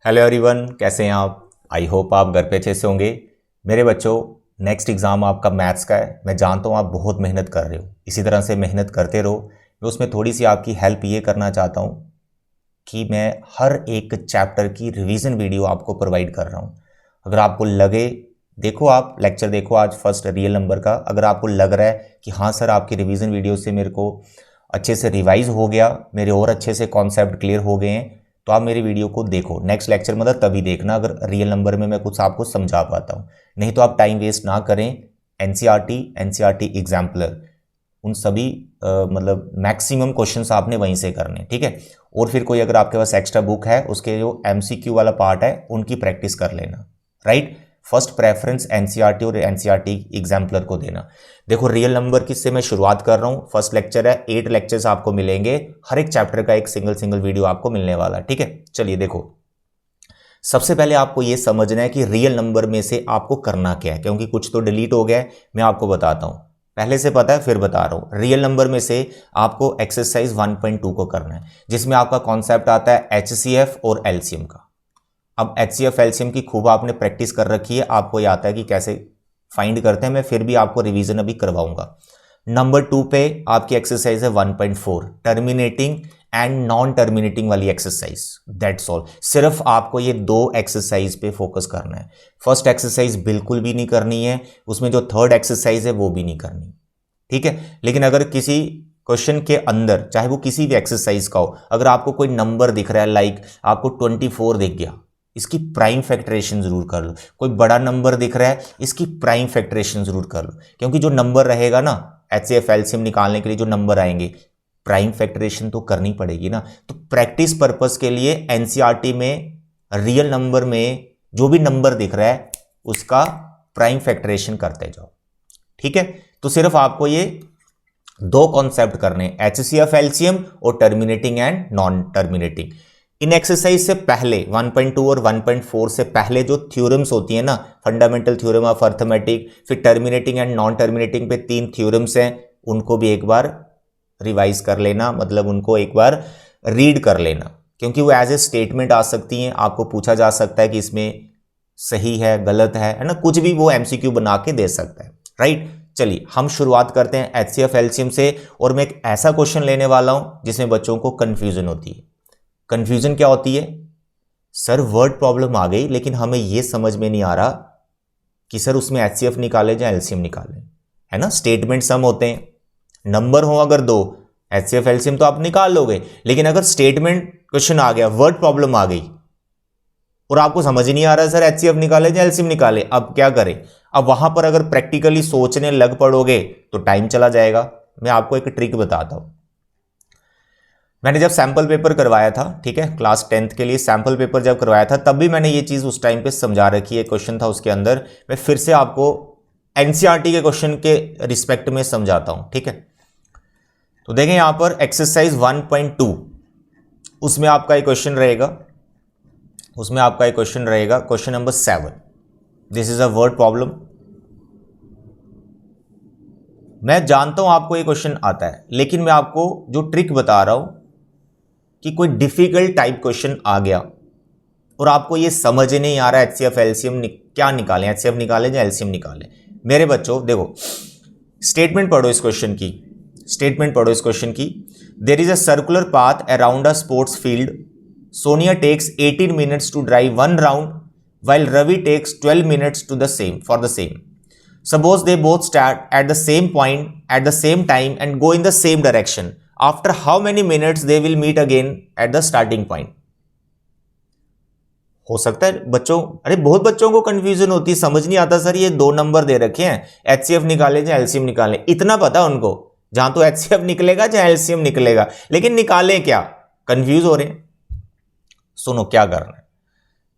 Hello everyone, कैसे हैं आप। आई होप आप घर पे अच्छे से होंगे। मेरे बच्चों, नेक्स्ट एग्ज़ाम आपका मैथ्स का है। मैं जानता हूँ आप बहुत मेहनत कर रहे हो, इसी तरह से मेहनत करते रहो। मैं उसमें थोड़ी सी आपकी हेल्प ये करना चाहता हूँ कि मैं हर एक चैप्टर की रिवीजन वीडियो आपको प्रोवाइड कर रहा हूँ। अगर आपको लगे, देखो आप लेक्चर देखो आज फर्स्ट रियल नंबर का, अगर आपको लग रहा है कि हाँ सर आपकी रिवीजन वीडियो से मेरे को अच्छे से रिवाइज हो गया, मेरे और अच्छे से कॉन्सेप्ट क्लियर हो गए हैं, तो आप मेरी वीडियो को देखो। नेक्स्ट लेक्चर मतलब तभी देखना अगर रियल नंबर में मैं कुछ आपको समझा पाता हूँ, नहीं तो आप टाइम वेस्ट ना करें। एनसीईआरटी एग्जाम्पलर उन सभी मतलब मैक्सिमम क्वेश्चंस आपने वहीं से करने, ठीक है। और फिर कोई अगर आपके पास एक्स्ट्रा बुक है, उसके जो एमसीक्यू वाला पार्ट है उनकी प्रैक्टिस कर लेना, राइट। फर्स्ट प्रेफरेंस एनसीईआरटी और एनसीईआरटी एग्जाम्पलर को देना। देखो रियल नंबर की से मैं शुरुआत कर रहा हूँ। फर्स्ट लेक्चर है, 8 लेक्चर्स आपको मिलेंगे, हर एक चैप्टर का एक सिंगल वीडियो आपको मिलने वाला है, ठीक है। चलिए देखो, सबसे पहले आपको यह समझना है कि रियल नंबर में से आपको करना क्या है, क्योंकि कुछ तो डिलीट हो गया है। मैं आपको बताता हूं, पहले से पता है फिर बता रहा हूं। रियल नंबर में से आपको एक्सरसाइज 1.2 को करना है, जिसमें आपका कॉन्सेप्ट आता है एचसीएफ और एलसीएम का। अब एचसीएफ एलसीएम की खूब आपने प्रैक्टिस कर रखी है, आपको ये आता है कि कैसे फाइंड करते हैं। मैं फिर भी आपको रिवीजन अभी करवाऊंगा। नंबर 2 पे आपकी एक्सरसाइज है 1.4, टर्मिनेटिंग एंड नॉन टर्मिनेटिंग वाली एक्सरसाइज। That's all. सिर्फ आपको ये 2 एक्सरसाइज पे फोकस करना है। फर्स्ट एक्सरसाइज बिल्कुल भी नहीं करनी है, उसमें जो थर्ड एक्सरसाइज है वो भी नहीं करनी, ठीक है। लेकिन अगर किसी क्वेश्चन के अंदर, चाहे वो किसी भी एक्सरसाइज का हो, अगर आपको कोई नंबर दिख रहा है, लाइक आपको 24 दिख गया, इसकी प्राइम फैक्टरेशन जरूर कर लो। कोई बड़ा नंबर दिख रहा है, इसकी प्राइम फैक्टरेशन जरूर कर लो, क्योंकि जो नंबर रहेगा ना, एचसीएफ एलसीएम निकालने के लिए जो नंबर आएंगे, प्राइम फैक्टरेशन तो करनी पड़ेगी ना। तो प्रैक्टिस पर्पस के लिए एनसीईआरटी में रियल नंबर में जो भी नंबर दिख रहा है उसका प्राइम फैक्टरेशन करते जाओ, ठीक है। तो सिर्फ आपको ये 2 कॉन्सेप्ट करने, एचसीएफ एलसीएम और terminating and non terminating. In exercise से पहले 1.2 और 1.4 से पहले जो थ्योरम्स होती है ना, फंडामेंटल थ्योरम ऑफ अर्थमेटिक, फिर टर्मिनेटिंग एंड नॉन टर्मिनेटिंग पे 3 थ्योरम्स हैं, उनको भी एक बार रिवाइज कर लेना, मतलब उनको एक बार रीड कर लेना, क्योंकि वो एज ए स्टेटमेंट आ सकती हैं। आपको पूछा जा सकता है कि इसमें सही है गलत है ना, कुछ भी वो एमसीक्यू बना के दे सकता है, राइट। चलिए हम शुरुआत करते हैं एचसीएफ एलसीएम से, और मैं एक ऐसा क्वेश्चन लेने वाला हूं जिसमें बच्चों को कंफ्यूजन होती है। कंफ्यूजन क्या होती है? सर वर्ड प्रॉब्लम आ गई, लेकिन हमें यह समझ में नहीं आ रहा कि सर उसमें एचसीएफ निकाले या एलसीएम निकाले, है ना। स्टेटमेंट सम होते हैं, नंबर हो अगर 2, एचसीएफ एलसीएम तो आप निकाल लोगे, लेकिन अगर स्टेटमेंट क्वेश्चन आ गया, वर्ड प्रॉब्लम आ गई और आपको समझ ही नहीं आ रहा सर एचसीएफ निकाले या एलसीएम निकाले, अब क्या करें? अब वहां पर अगर प्रैक्टिकली सोचने लग पड़ोगे तो टाइम चला जाएगा। मैं आपको एक ट्रिक बताता हूं। मैंने जब सैंपल पेपर करवाया था, ठीक है, क्लास 10th के लिए सैंपल पेपर जब करवाया था, तब भी मैंने ये चीज उस टाइम पे समझा रखी है। क्वेश्चन था उसके अंदर, मैं फिर से आपको एनसीईआरटी के क्वेश्चन के रिस्पेक्ट में समझाता हूं, ठीक है। तो देखें यहां पर एक्सरसाइज 1.2, उसमें आपका एक क्वेश्चन रहेगा, question number 7। This is a word problem. मैं जानता हूं आपको ये क्वेश्चन आता है, लेकिन मैं आपको जो ट्रिक बता रहा हूं कि कोई डिफिकल्ट टाइप क्वेश्चन आ गया और आपको ये समझ नहीं आ रहा एचसीएफ एलसीएम क्या निकालें, एचसीएफ निकालें या एलसीएम निकालें। मेरे बच्चों देखो, स्टेटमेंट पढ़ो इस क्वेश्चन की। There is a circular path around a sports field. Sonia takes 18 minutes to drive 1 round while Ravi takes 12 minutes for the same. Suppose they both start at the same point at the same time and go in the same direction. After how many minutes they will meet again at the starting point? हो सकता है बच्चों, अरे बहुत बच्चों को confusion होती है, समझ नहीं आता सर ये 2 नंबर दे रखे हैं, एचसीएफ निकाले या एलसीएम निकाले। इतना पता है उनको, जहां तो एचसीएफ निकलेगा या एलसीएम निकलेगा, लेकिन निकालें क्या, कंफ्यूज हो रहे हैं। सुनो क्या करना है।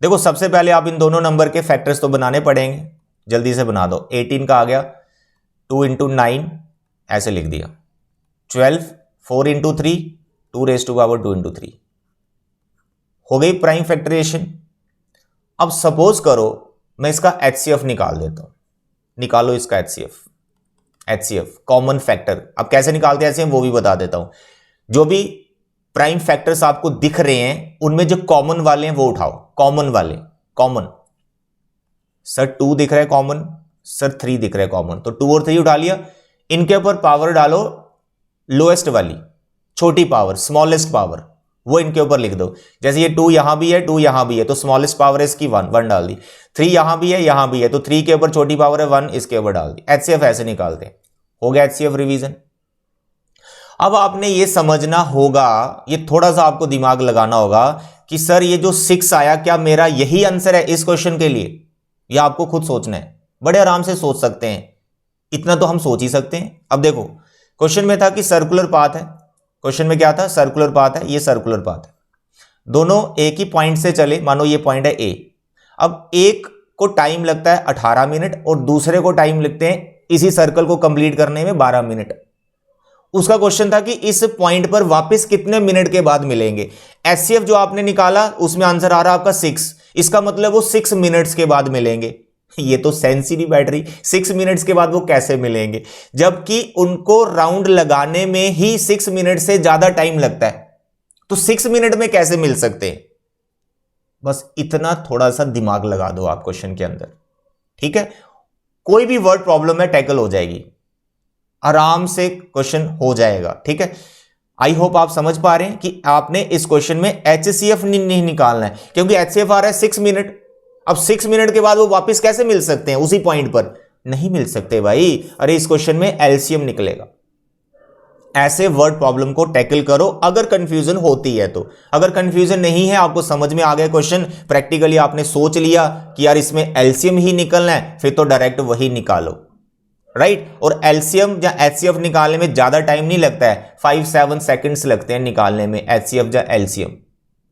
देखो सबसे पहले आप इन दोनों नंबर के फैक्टर्स तो बनाने पड़ेंगे, जल्दी से बना दो। 18 का आ गया, 2 इंटू 9 ऐसे लिख दिया, 12, 4 into 3, 2 raise to power 2 into 3, हो गई प्राइम फैक्टराइजेशन। अब सपोज करो मैं इसका एचसीएफ निकाल देता हूं, निकालो इसका एचसीएफ कॉमन फैक्टर। अब कैसे निकालते हैं एचसीएफ वो भी बता देता हूं। जो भी प्राइम फैक्टर्स आपको दिख रहे हैं उनमें जो कॉमन वाले हैं वो उठाओ, कॉमन वाले, कॉमन। सर 2 दिख रहा है कॉमन, सर 3 दिख रहा है कॉमन, तो 2 और 3 उठा लिया। इनके ऊपर पावर डालो, लोएस्ट वाली, छोटी पावर, स्मॉलेस्ट पावर, वो इनके ऊपर लिख दो। जैसे ये 2 यहां भी है, 2 यहां भी है, तो स्मॉलेस्ट पावर है इसकी 1 डाल दी। 3 यहां भी है, यहां भी है, तो 3 के ऊपर छोटी पावर है 1, इसके ऊपर डाल दी। एचसीएफ ऐसे निकालते हैं। हो गया एचसीएफ रिवीजन। अब आपने ये समझना होगा, ये थोड़ा सा आपको दिमाग लगाना होगा कि सर ये जो 6 आया, क्या मेरा यही आंसर है इस क्वेश्चन के लिए, या आपको खुद सोचना है? बड़े आराम से सोच सकते हैं, इतना तो हम सोच ही सकते हैं। अब देखो क्वेश्चन में था कि सर्कुलर पाथ है, क्वेश्चन में क्या था, सर्कुलर पाथ है, ये सर्कुलर पाथ है, दोनों एक ही पॉइंट से चले, मानो ये पॉइंट है ए। अब एक को टाइम लगता है 18 मिनट और दूसरे को टाइम लगते हैं इसी सर्कल को कंप्लीट करने में 12 मिनट। उसका क्वेश्चन था कि इस पॉइंट पर वापस कितने मिनट के बाद मिलेंगे। एचसीएफ जो आपने निकाला उसमें आंसर आ रहा आपका 6, इसका मतलब वो 6 मिनट्स के बाद मिलेंगे। ये तो सेंस ही नहीं बैठ रही, 6 मिनट्स के बाद वो कैसे मिलेंगे, जबकि उनको राउंड लगाने में ही 6 मिनट से ज्यादा टाइम लगता है, तो 6 मिनट में कैसे मिल सकते हैं? बस इतना थोड़ा सा दिमाग लगा दो आप क्वेश्चन के अंदर, ठीक है। कोई भी वर्ड प्रॉब्लम है टैकल हो जाएगी, आराम से क्वेश्चन हो जाएगा, ठीक है। आई होप आप समझ पा रहे हैं कि आपने इस क्वेश्चन में एचसीएफ नहीं निकालना है, क्योंकि एचसीएफ आ रहा है 6 मिनट। अब 6 मिनट के बाद वो वापस कैसे मिल सकते हैं उसी पॉइंट पर? नहीं मिल सकते भाई। अरे इस क्वेश्चन में एलसीएम निकलेगा। ऐसे वर्ड प्रॉब्लम को टैकल करो अगर कंफ्यूजन होती है तो। अगर कंफ्यूजन नहीं है, आपको समझ में आ गया क्वेश्चन, प्रैक्टिकली आपने सोच लिया कि यार इसमें एलसीएम ही निकलना है, फिर तो डायरेक्ट वही निकालो, राइट। और एलसीएम या एचसीएफ निकालने में ज्यादा टाइम नहीं लगता है, 5-7 सेकंड्स लगते हैं निकालने में एचसीएफ या एलसीएम।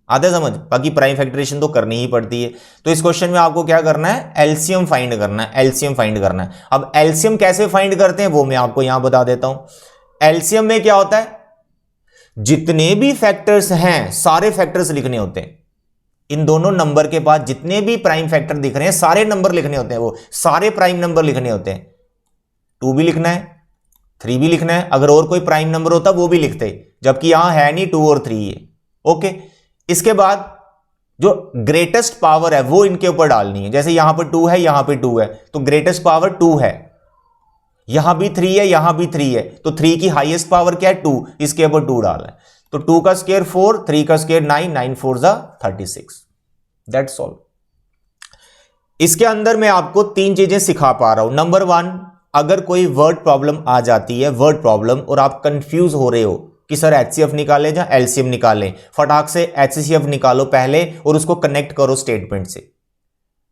आते समझ? बाकी प्राइम फैक्टराइजेशन तो करनी ही पड़ती है। तो इस क्वेश्चन में आपको क्या करना है, एलसीएम फाइंड करना है, एलसीएम फाइंड करना है। अब एलसीएम कैसे फाइंड करते हैं वो मैं आपको यहां बता देता हूं। एलसीएम में क्या होता है, जितने भी फैक्टर्स हैं सारे फैक्टर्स लिखने होते हैं। इन दोनों नंबर के पास जितने भी प्राइम फैक्टर दिख रहे हैं सारे नंबर लिखने होते हैं, वो सारे प्राइम नंबर लिखने होते हैं। 2 भी लिखना है, 3 भी लिखना है, अगर और कोई प्राइम नंबर होता वो भी लिखते, जबकि यहां है नहीं, 2 और 3 है, ओके। इसके बाद जो ग्रेटेस्ट पावर है वो इनके ऊपर डालनी है। जैसे यहां पर 2 है, यहां पे 2 है, तो ग्रेटेस्ट पावर 2 है। यहां भी 3 है, यहां भी 3 है, तो 3 की हाईएस्ट पावर क्या है, 2, इसके ऊपर 2 डालना है। तो 2 का स्क्वायर 4, 3 का स्क्वायर 9, 9 4 जा 36। That's all. इसके अंदर मैं आपको 3 चीजें सिखा पा रहा हूं। नंबर 1, अगर कोई वर्ड प्रॉब्लम आ जाती है, वर्ड प्रॉब्लम, और आप कंफ्यूज हो रहे हो कि सर एचसीएफ निकाले या एलसीएम निकालें, फटाक से एचसीएफ निकालो पहले और उसको कनेक्ट करो स्टेटमेंट से।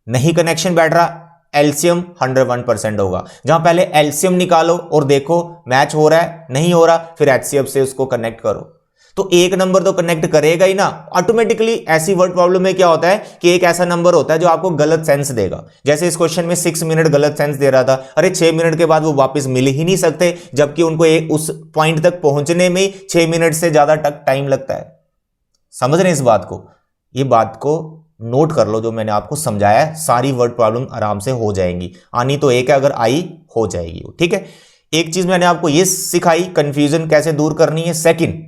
नहीं कनेक्शन बैठ रहा, एलसीएम 101% होगा। जहां पहले एलसीएम निकालो और देखो मैच हो रहा है, नहीं हो रहा, फिर एचसीएफ से उसको कनेक्ट करो। तो एक नंबर तो कनेक्ट करेगा ही ना ऑटोमेटिकली। ऐसी वर्ड प्रॉब्लम में क्या होता है कि एक ऐसा नंबर होता है जो आपको गलत सेंस देगा। जैसे इस क्वेश्चन में 6 मिनट गलत सेंस दे रहा था, अरे 6 मिनट के बाद वो वापस मिल ही नहीं सकते, जबकि उनको उस पॉइंट तक पहुंचने में 6 मिनट से ज्यादा टाइम लगता है। समझ रहे हैं इस बात को? ये बात को नोट कर लो जो मैंने आपको समझाया है, सारी वर्ड प्रॉब्लम आराम से हो जाएंगी। आनी तो एक है, अगर आई हो जाएगी, ठीक है। एक चीज मैंने आपको ये सिखाई, कंफ्यूजन कैसे दूर करनी है। सेकंड,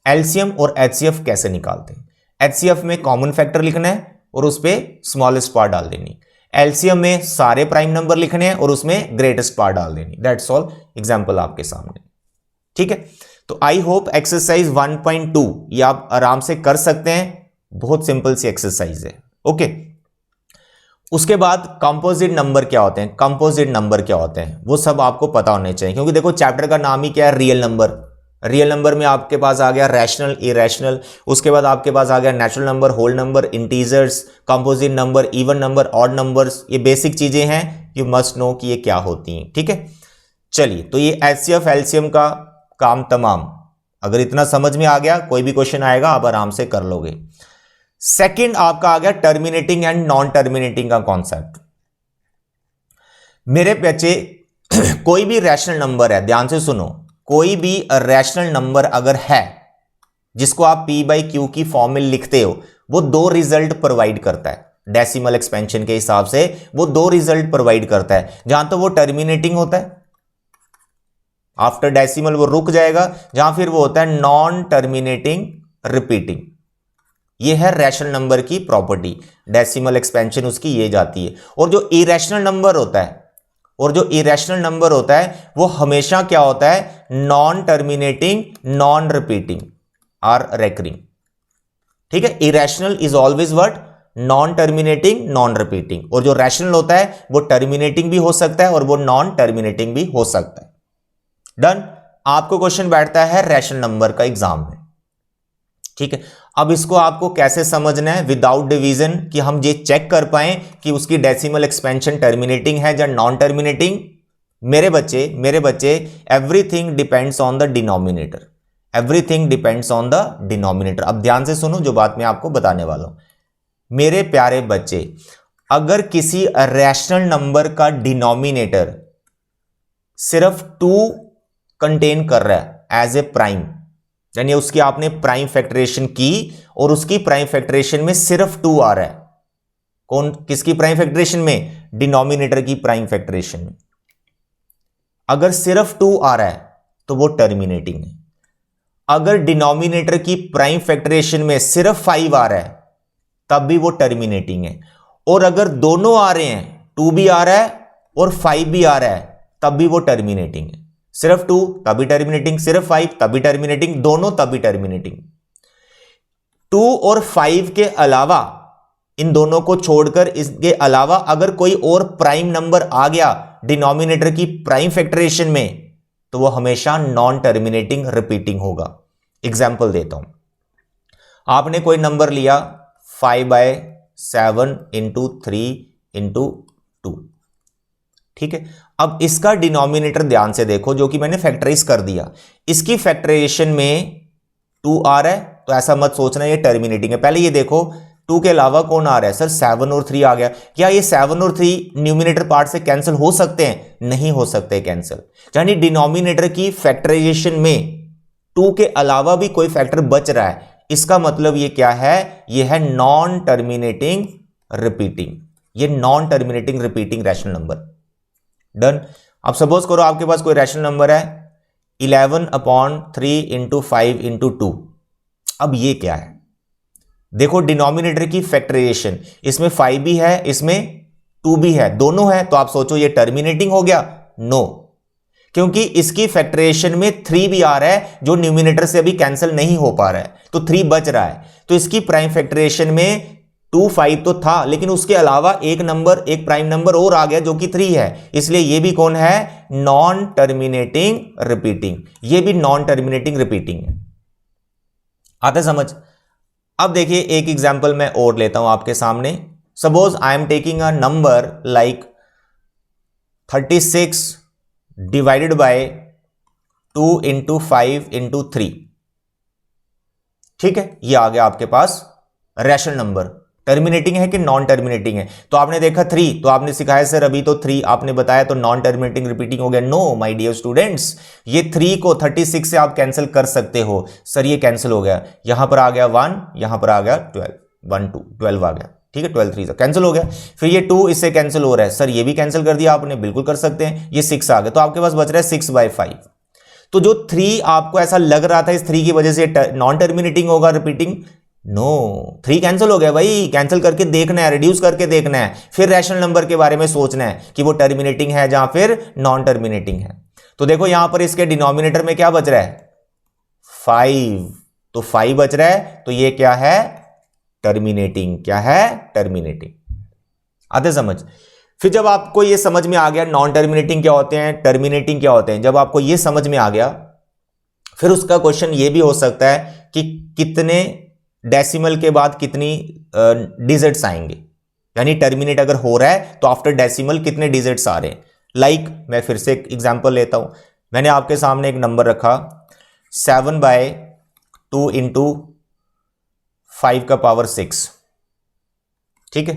एलसीएम और एचसीएफ कैसे निकालते हैं। एचसीएफ में कॉमन फैक्टर लिखना है और उस पर स्मॉलेस्ट पार्ट डाल देनी। एलसीएम में सारे प्राइम नंबर लिखने हैं और उसमें ग्रेटेस्ट पार्ट डाल देनी। That's all. एग्जांपल आपके सामने, ठीक है। तो आई होप एक्सरसाइज 1.2 ये आप आराम से कर सकते हैं, बहुत सिंपल सी एक्सरसाइज है, ओके। उसके बाद कंपोजिट नंबर क्या होते हैं, कंपोजिट नंबर क्या होते हैं वो सब आपको पता होने चाहिए, क्योंकि देखो चैप्टर का नाम ही क्या है, रियल नंबर। रियल नंबर में आपके पास आ गया रैशनल, इरेशनल, उसके बाद आपके पास आ गया natural number, whole number, integers, composite number, even number, odd numbers. ये बेसिक चीजें हैं, यू मस्ट नो कि ये क्या होती हैं, ठीक है। चलिए, तो ये एचसीएफ एलसीएम का काम तमाम। अगर इतना समझ में आ गया, कोई भी क्वेश्चन आएगा आप आराम से कर लोगे। सेकंड आपका आ गया टर्मिनेटिंग एंड नॉन टर्मिनेटिंग का कॉन्सेप्ट। मेरे बच्चे कोई भी रैशनल नंबर है, ध्यान से सुनो, कोई भी रैशनल नंबर अगर है जिसको आप p/q की फॉर्म में लिखते हो, वो 2 रिजल्ट प्रोवाइड करता है। डेसिमल एक्सपेंशन के हिसाब से वो 2 रिजल्ट प्रोवाइड करता है। जहां तो वो टर्मिनेटिंग होता है, आफ्टर डेसिमल वो रुक जाएगा, जहां फिर वो होता है नॉन टर्मिनेटिंग रिपीटिंग। ये है रैशनल नंबर की प्रॉपर्टी, डेसिमल एक्सपेंशन उसकी ये जाती है। और जो इरेशनल नंबर होता है वो हमेशा क्या होता है, नॉन टर्मिनेटिंग नॉन रिपीटिंग और रेकरिंग। ठीक है, irrational is always what, non terminating non repeating. और जो रैशनल होता है वो टर्मिनेटिंग भी हो सकता है और वो नॉन टर्मिनेटिंग भी हो सकता है। डन। आपको क्वेश्चन बैठता है रैशनल नंबर का एग्जाम में। ठीक है, अब इसको आपको कैसे समझना है विदाउट डिवीजन, कि हम ये चेक कर पाए कि उसकी डेसिमल एक्सपेंशन टर्मिनेटिंग है या नॉन टर्मिनेटिंग। मेरे बच्चे everything depends on the denominator, everything depends on the denominator. अब ध्यान से सुनो जो बात मैं आपको बताने वाला हूं। मेरे प्यारे बच्चे, अगर किसी रैशनल नंबर का डिनोमिनेटर सिर्फ 2 कंटेन कर रहा है एज ए प्राइम, यानी उसकी आपने प्राइम फैक्टरेशन की और उसकी प्राइम फैक्टरेशन में सिर्फ 2 आ रहा है। कौन, किसकी प्राइम फैक्टरेशन में, डिनोमिनेटर की प्राइम फैक्टरेशन में। अगर सिर्फ 2 आ रहा है तो वो टर्मिनेटिंग है। अगर डिनोमिनेटर की प्राइम फैक्टरेशन में सिर्फ 5 आ रहा है तब भी वो टर्मिनेटिंग है। और अगर दोनों आ रहे हैं, 2 भी आ रहा है और 5 भी आ रहा है, तब भी वो टर्मिनेटिंग है। सिर्फ 2 तभी टर्मिनेटिंग, सिर्फ 5 तभी टर्मिनेटिंग, दोनों तभी टर्मिनेटिंग। 2 और 5 के अलावा, इन दोनों को छोड़कर इसके अलावा अगर कोई और प्राइम नंबर आ गया डिनोमिनेटर की प्राइम फैक्टरेशन में, तो वो हमेशा नॉन टर्मिनेटिंग रिपीटिंग होगा। एग्जाम्पल देता हूं। आपने कोई नंबर लिया 5/7 × 3 × 2। ठीक है, अब इसका डिनोमिनेटर ध्यान से देखो, जो कि मैंने फैक्टराइज कर दिया। इसकी फैक्टराइजेशन में 2 आ रहा है, तो ऐसा मत सोचना ये टर्मिनेटिंग है। पहले ये देखो 2 के अलावा कौन आ रहा है, सर 7 और 3 आ गया। क्या ये 7 और 3 न्यूमिनेटर पार्ट से कैंसिल हो सकते हैं? नहीं हो सकते कैंसिल। यानी डिनोमिनेटर की फैक्टराइजेशन में 2 के अलावा भी कोई फैक्टर बच रहा है, इसका मतलब ये क्या है, ये है नॉन टर्मिनेटिंग रिपीटिंग। ये non terminating repeating rational number. Done. अब सपोज करो आपके पास कोई रैशनल नंबर है 11/3 × 5 × 2। अब ये क्या है, देखो डिनोमिनेटर की फैक्टराइजेशन, इसमें 5 भी है, इसमें 2 भी है, दोनों है, तो आप सोचो ये टर्मिनेटिंग हो गया? नो, क्योंकि इसकी फैक्टराइजेशन में 3 भी आ रहा है जो न्यूमिनेटर से अभी कैंसिल नहीं हो पा रहा है, तो 3 बच रहा है। तो इसकी प्राइम फैक्टराइजेशन में 2, 5 तो था, लेकिन उसके अलावा एक प्राइम नंबर और आ गया जो कि 3 है, इसलिए ये भी कौन है, नॉन टर्मिनेटिंग रिपीटिंग। ये भी नॉन टर्मिनेटिंग रिपीटिंग है। आता समझ? अब देखिए एक एग्जांपल मैं और लेता हूं आपके सामने। Suppose I am taking a number like 36 divided by 2 × 5 × 3। ठीक है, ये आ गया आपके पास रैशनल नंबर। टर्मिनेटिंग है कि नॉन टर्मिनेटिंग है? तो आपने देखा 3, तो आपने सिखाया सर अभी तो 3 आपने बताया तो नॉन टर्मिनेटिंग रिपीटिंग हो गया। नो माय डियर स्टूडेंट्स, ये 3 को 36 से आप कैंसिल कर सकते हो। सर ये कैंसिल हो गया, यहां पर आ गया 1, यहां पर आ गया 12, 1 2 12 आ गया। ठीक है, 12 3 कैंसिल हो गया। फिर ये 2 इससे कैंसिल हो रहा है, सर ये भी कैंसिल कर दिया आपने, बिल्कुल कर सकते हैं। ये 6 आ गया, तो आपके पास बच रहा है 6/5। तो जो 3 आपको ऐसा लग रहा था इस 3 की वजह से नॉन टर्मिनेटिंग होगा रिपीटिंग, नो 3 कैंसिल हो गया भाई। कैंसिल करके देखना है, रिड्यूस करके देखना है, फिर रैशनल नंबर के बारे में सोचना है कि वो टर्मिनेटिंग है जहां फिर नॉन टर्मिनेटिंग है। तो देखो यहां पर इसके डिनोमिनेटर में क्या बच रहा है, 5, तो 5 बच रहा है, तो ये क्या है, टर्मिनेटिंग। क्या है, टर्मिनेटिंग। आते समझ? फिर जब आपको ये समझ में आ गया नॉन टर्मिनेटिंग क्या होते हैं, टर्मिनेटिंग क्या होते हैं, जब आपको ये समझ में आ गया, फिर उसका क्वेश्चन ये भी हो सकता है कि कितने डेसिमल के बाद कितनी डिजिट्स आएंगे, यानी टर्मिनेट अगर हो रहा है तो आफ्टर डेसिमल कितने डिजिट्स आ रहे हैं। लाइक मैं फिर से एक एग्जांपल लेता हूं। मैंने आपके सामने एक नंबर रखा 7/2 × 5⁶। ठीक है,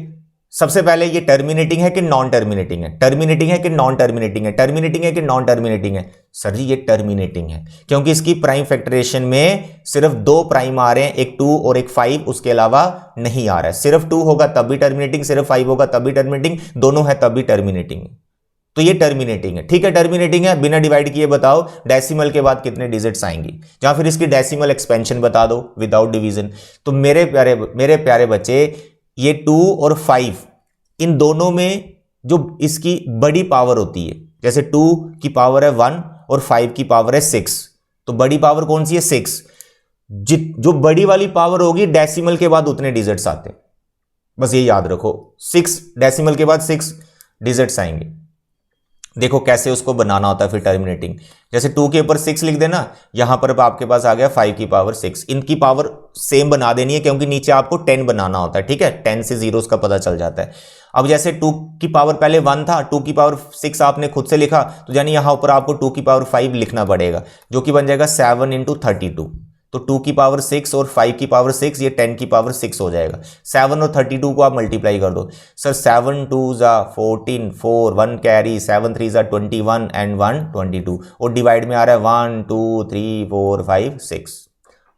सबसे पहले ये टर्मिनेटिंग है कि नॉन टर्मिनेटिंग है, टर्मिनेटिंग है कि नॉन टर्मिनेटिंग है, टर्मिनेटिंग है कि नॉन टर्मिनेटिंग है? सर जी ये टर्मिनेटिंग है, क्योंकि इसकी प्राइम फैक्टरेशन में सिर्फ 2 प्राइम आ रहे हैं, एक 2 और एक 5, उसके अलावा नहीं आ रहा है। सिर्फ 2 होगा तब भी टर्मिनेटिंग, सिर्फ 5 होगा तब भी टर्मिनेटिंग, दोनों है तब भी टर्मिनेटिंग। तो ये टर्मिनेटिंग है। ठीक है, टर्मिनेटिंग है, बिना डिवाइड किए बताओ डेसिमल के बाद कितने डिजिट्स आएंगी, या फिर इसकी डेसिमल एक्सपेंशन बता दो विदाउट डिवीजन। तो मेरे प्यारे बच्चे, ये 2 और 5 इन दोनों में जो इसकी बड़ी पावर होती है, जैसे 2 की पावर है 1 और 5 की पावर है 6, तो बड़ी पावर कौन सी है? 6। जो बड़ी वाली पावर होगी डेसिमल के बाद उतने डिजिट्स आते हैं, बस ये याद रखो। 6 डेसिमल के बाद 6 डिजिट्स आएंगे। देखो कैसे उसको बनाना होता है फिर टर्मिनेटिंग। जैसे 2 के ऊपर 6 लिख देना, यहां पर आपके पास आ गया 5 की पावर 6। इनकी पावर सेम बना देनी है क्योंकि नीचे आपको 10 बनाना होता है। ठीक है, 10 से जीरोस का पता चल जाता है। अब जैसे 2 की पावर पहले 1 था, 2 की पावर 6 आपने खुद से लिखा, तो यानी यहां ऊपर आपको 2 की पावर 5 लिखना पड़ेगा, जो कि बन जाएगा 7 × 32। तो 2 की पावर 6 और 5 की पावर 6, ये 10 की पावर 6 हो जाएगा। 7 और 32 को आप मल्टीप्लाई कर दो। सर 7 2 ज़ा 14, 4 1 कैरी, 7 3 ज़ा 21 एंड 1 22, और डिवाइड में आ रहा है 1 2 3 4 5 6।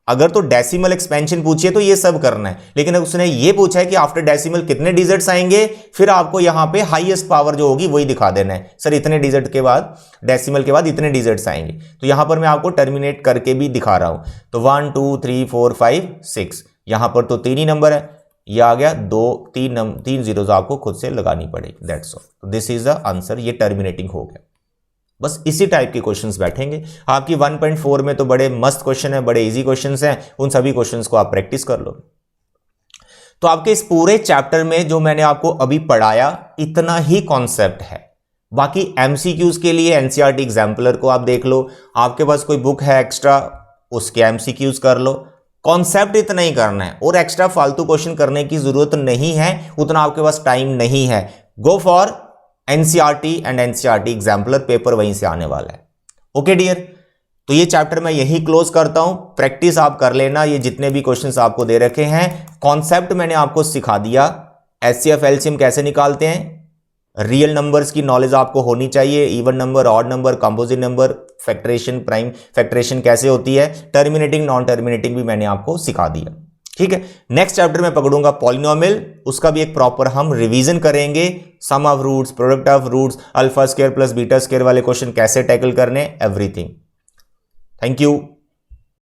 अगर तो डेसिमल एक्सपेंशन पूछिए तो ये सब करना है, लेकिन उसने ये पूछा है कि आफ्टर डेसिमल कितने डिजिट्स आएंगे, फिर आपको यहां पे हाईएस्ट पावर जो होगी वही दिखा देना है। सर इतने डिजिट के बाद, डेसिमल के बाद इतने डिजिट्स आएंगे, तो यहां पर मैं आपको टर्मिनेट करके भी दिखा रहा हूं। तो 1 2 3 4 5 6, यहां पर तो 3 ही नंबर है, यह आ गया 2 3 जीरोस आपको खुद से लगानी पड़ेगी। That's all. तो दिस इज द आंसर, ये टर्मिनेटिंग हो गया। बस इसी टाइप के क्वेश्चंस बैठेंगे आपकी 1.4 में। तो बड़े मस्त क्वेश्चन है, बड़े इजी क्वेश्चंस हैं, उन सभी क्वेश्चंस को आप प्रैक्टिस कर लो। तो आपके इस पूरे चैप्टर में जो मैंने आपको अभी पढ़ाया, इतना ही कॉन्सेप्ट है। बाकी एमसीक्यूज के लिए एनसीईआरटी एग्जाम्पलर को आप देख लो, आपके पास कोई बुक है एक्स्ट्रा, उसके एमसीक्यूज कर लो। कॉन्सेप्ट इतना ही करना है, और एक्स्ट्रा फालतू क्वेश्चन करने की जरूरत नहीं है, उतना आपके पास टाइम नहीं है। Go for NCERT and NCERT exemplar, paper वहीं से आने वाला है। ओके डियर, तो ये चैप्टर मैं यही क्लोज करता हूं। प्रैक्टिस आप कर लेना, ये जितने भी क्वेश्चंस आपको दे रखे हैं, कॉन्सेप्ट मैंने आपको सिखा दिया। एचसीएफ एलसीएम कैसे निकालते हैं, रियल नंबर्स की नॉलेज आपको होनी चाहिए, even number, odd number, composite number, factorisation, prime factorisation कैसे होती है, टर्मिनेटिंग नॉन टर्मिनेटिंग भी मैंने आपको सिखा दिया। ठीक है, नेक्स्ट चैप्टर में पकड़ूंगा पॉलिनोमियल, उसका भी एक प्रॉपर हम रिवीजन करेंगे। Sum of roots, product of roots, alpha square plus beta square वाले क्वेश्चन कैसे टैकल करने, एवरीथिंग। Thank you.